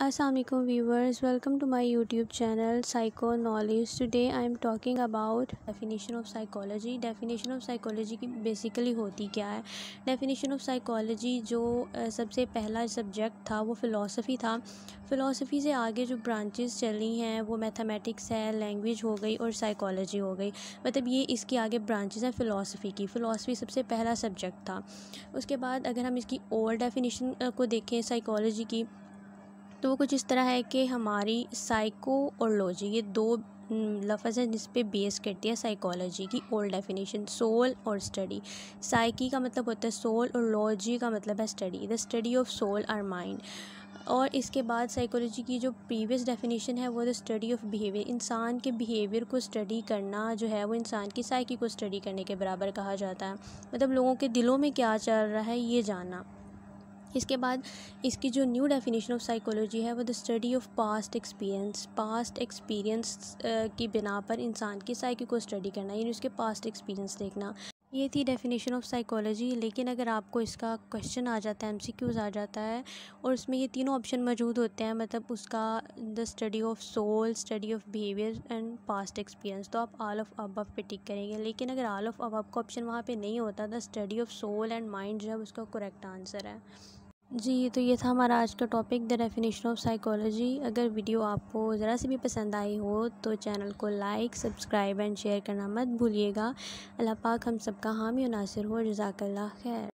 Assalamualaikum viewers, welcome to my YouTube channel Psycho Knowledge. Today I am talking about definition of psychology. Definition of psychology की basically होती क्या है। Definition of psychology जो सबसे पहला subject था वो फ़िलासफ़ी था। फ़िलासफ़ी से आगे जो ब्रांचेस चली हैं वो मैथमेटिक्स है, लैंग्वेज हो गई और साइकोलॉजी हो गई। मतलब ये इसके आगे ब्रांचेस हैं फ़िलासफ़ी की। फ़िलासफ़ी सबसे पहला सब्जेक्ट था। उसके बाद अगर हम इसकी और डेफिनेशन को देखें साइकोलॉजी की, तो वो कुछ इस तरह है कि हमारी साइको और लॉजी ये दो लफ्ज़ हैं जिस पे बेस करती है साइकोलॉजी की ओल्ड डेफिनेशन। सोल और स्टडी, साइकी का मतलब होता है सोल और लॉजी का मतलब है study, the study of soul और माइंड। और इसके बाद साइकोलॉजी की जो प्रीवियस डेफिनेशन है वो द स्टडी ऑफ बिहेवियर, इंसान के बिहेवियर को स्टडी करना जो है वो इंसान की साइकी को स्टडी करने के बराबर कहा जाता है। मतलब लोगों के दिलों में क्या चल रहा है ये जानना। इसके बाद इसकी जो न्यू डेफिनेशन ऑफ साइकोलॉजी है वो the study of past experience, past experience की बिना पर इंसान की साइकी को स्टडी करना, यानी उसके पास्ट एक्सपीरियंस देखना। ये थी डेफिनेशन ऑफ साइकोलॉजी। लेकिन अगर आपको इसका क्वेश्चन आ जाता है, एमसीक्यूज़ आ जाता है और उसमें ये तीनों ऑप्शन मौजूद होते हैं, मतलब उसका the study of soul, study of behaviour and past experience, तो आप ऑल ऑफ अबव पे टिक करेंगे। लेकिन अगर ऑल ऑफ अबव का ऑप्शन वहाँ पे नहीं होता, the study of soul and mind जो है उसका करेक्ट आंसर है। जी, तो ये था हमारा आज का topic, the definition of psychology. अगर वीडियो आपको ज़रा सी भी पसंद आई हो तो चैनल को लाइक, सब्सक्राइब एंड शेयर करना मत भूलिएगा। अल्लाह पाक हम सबका हामी और नासिर हो। जज़ाकल्लाह खैर।